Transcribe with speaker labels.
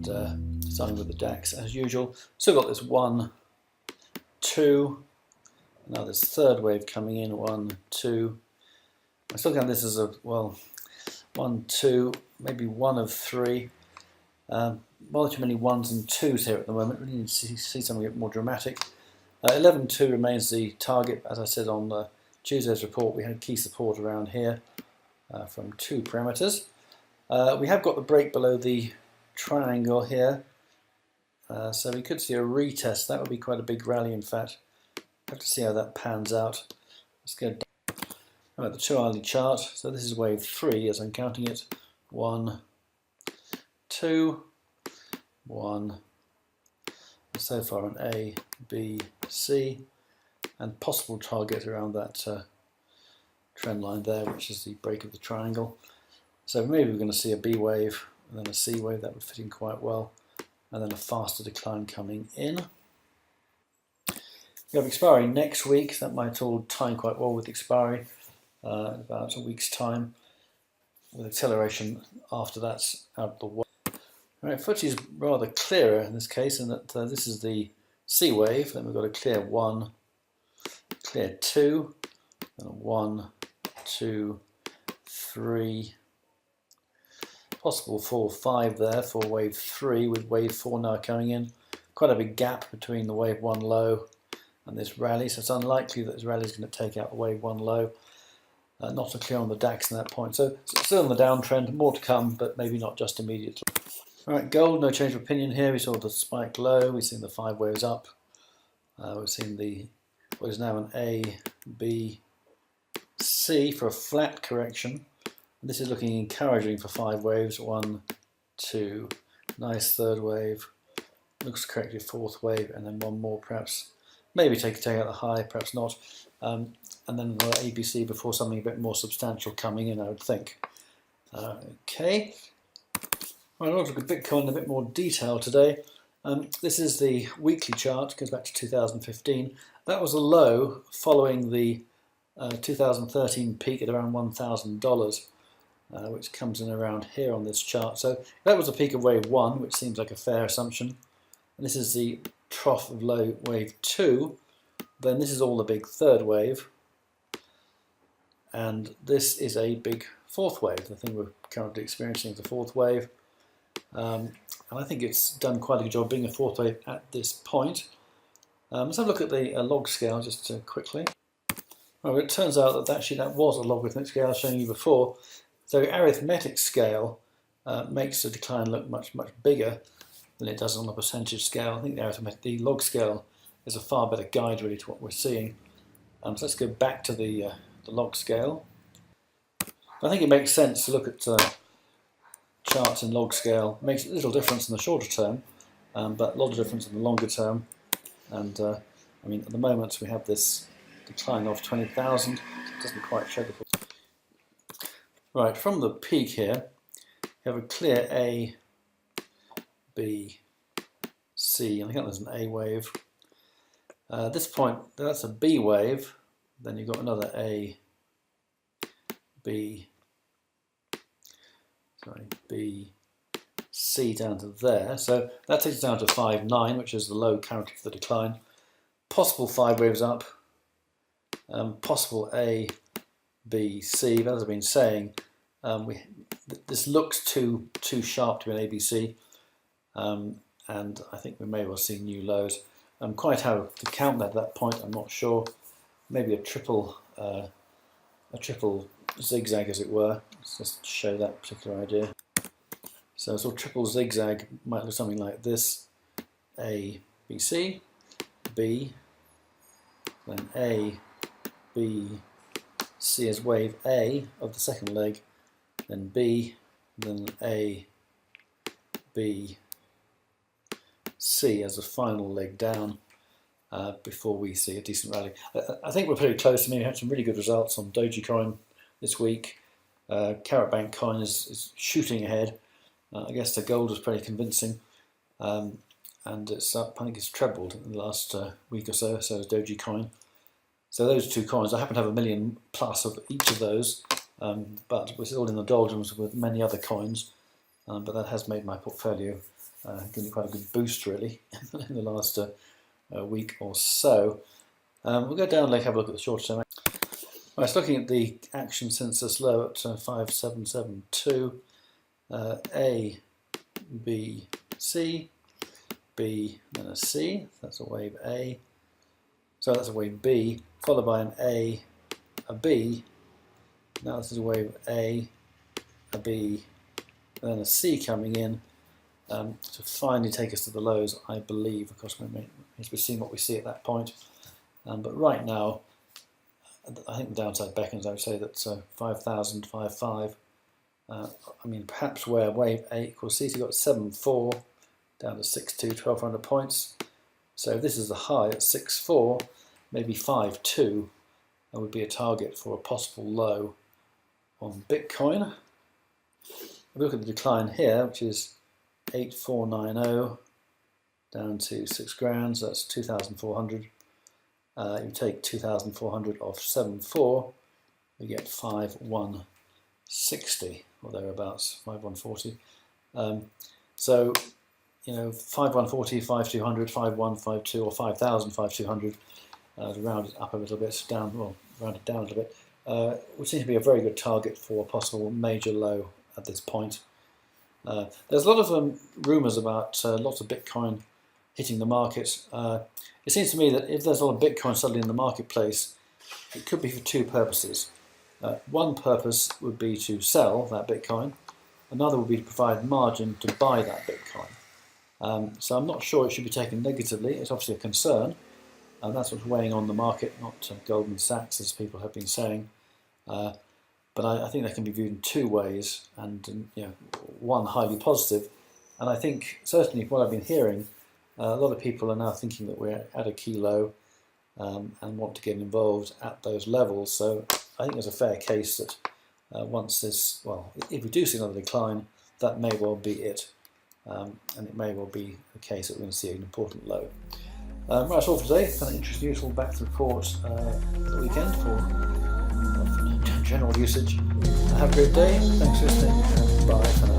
Speaker 1: starting with the DAX as usual. Still got this 1, 2. Now this third wave coming in, 1, 2. I still count this as a, well, 1, 2, maybe 1 of 3. Well, too many 1s and 2s here at the moment. We need to see something a bit more dramatic. 11.2 remains the target. As I said on Tuesday's report, we had key support around here from 2 parameters. We have got the break below the triangle here, so we could see a retest. That would be quite a big rally, in fact. Have to see how that pans out. Let's go down at the 2-hourly chart. So this is wave 3 as I'm counting it. 1, 2, 1. And so far an A, B, C, and possible target around that trend line there, which is the break of the triangle. So maybe we're going to see a B wave and then a C wave. That would fit in quite well, and then a faster decline coming in. We have expiry next week. That might all time quite well with expiry in about a week's time, with acceleration after that's out of the way. Right, FTSE is rather clearer in this case, in that this is the C wave. Then we've got a clear 1, clear 2, and a 1, 2, 3. Possible 4, 5 there for wave 3, with wave 4 now coming in. Quite a big gap between the wave 1 low and this rally, so it's unlikely that this rally is going to take out the wave 1 low. Not so clear on the DAX in that point. So still on the downtrend, more to come, but maybe not just immediately. Alright, gold, no change of opinion here. We saw the spike low, we've seen the 5 waves up. We've seen what is now an A, B, C for a flat correction. And this is looking encouraging for 5 waves. 1, 2, nice third wave. Looks corrected 4th wave, and then one more perhaps. Maybe take out the high, perhaps not. And then another ABC before something a bit more substantial coming in, I would think. Okay. Right, I'll look at Bitcoin in a bit more detail today. This is the weekly chart, goes back to 2015. That was a low following the 2013 peak at around $1,000, which comes in around here on this chart. So that was the peak of wave 1, which seems like a fair assumption. And this is the trough of low wave 2. Then this is all the big third wave. And this is a big 4th wave. The thing we're currently experiencing is the 4th wave. And I think it's done quite a good job being a 4th wave at this point. Let's have a look at the log scale just quickly. Well, it turns out that actually that was a logarithmic scale I was showing you before. So arithmetic scale makes the decline look much bigger than it does on the percentage scale. I think the log scale is a far better guide really to what we're seeing. So let's go back to the log scale. I think it makes sense to look at charts in log scale. It makes a little difference in the shorter term, but a lot of difference in the longer term. And I mean, at the moment we have this decline of 20,000. It doesn't quite show the. Right, from the peak here, you have a clear A, B, C. I think there's an A wave. At this point, that's a B wave. Then you've got another A, B, B, C down to there. So that takes us down to 5.9, which is the low currently for the decline. Possible 5 waves up. Possible A, B, C. But as I've been saying, this looks too sharp to be an ABC, and I think we may well see new lows. Quite how to count that at that point, I'm not sure. Maybe a triple zigzag, as it were. Let's just show that particular idea. So a sort of triple zigzag might look something like this: A, B, C, B, then A, B, C as wave A of the second leg, then B, then A, B, C as the final leg down before we see a decent rally. I think we're pretty close. I mean, we had some really good results on Dogecoin this week. Carrot Bank coin is shooting ahead. I guess the gold was pretty convincing, and it's up. I think it's trebled in the last week or so. So is Dogecoin. So those two coins, I happen to have 1 million plus of each of those, but we're still in the doldrums with many other coins. But that has made my portfolio Given it quite a good boost really in the last week or so. We'll go down and have a look at the shorter term. Right, so looking at the action since this low at 5772, A, B, C, B, then a C, that's a wave A, so that's a wave B, followed by an A, a B, now this is a wave A, a B, and then a C coming in to finally take us to the lows, I believe. Of course, we're seeing what we see at that point, but right now, I think the downside beckons. I would say that 5,000, 5,500. I mean, perhaps where wave A equals C, so you've got 7,4 down to 6,2, 1,200 points. So if this is the high at 6,4, maybe 5,2 would be a target for a possible low on Bitcoin. If we look at the decline here, which is 8,490 down to 6 grand, so that's 2,400. You take 2,400 off 7,4, you get 5,160 or thereabouts, 5,140. So, you know, 5,140, 5,200, 5,1, 5,2, or 5,000, 5,200, round it up a little bit, round it down a little bit, would seem to be a very good target for a possible major low at this point. There's a lot of rumours about lots of Bitcoin hitting the market. It seems to me that if there's a lot of Bitcoin suddenly in the marketplace, it could be for two purposes. One purpose would be to sell that Bitcoin. Another would be to provide margin to buy that Bitcoin. So I'm not sure it should be taken negatively. It's obviously a concern, and that's what's weighing on the market, not Goldman Sachs, as people have been saying. But I think they can be viewed in two ways, and you know, one highly positive. And I think certainly what I've been hearing, a lot of people are now thinking that we're at a key low and want to get involved at those levels. So I think there's a fair case that once this, well, if we do see another decline, that may well be it. And it may well be the case that we're going to see an important low. Right, that's all for today. Kind of interesting, useful back to report the weekend for general usage. Have a great day. Thanks for listening, and bye for now.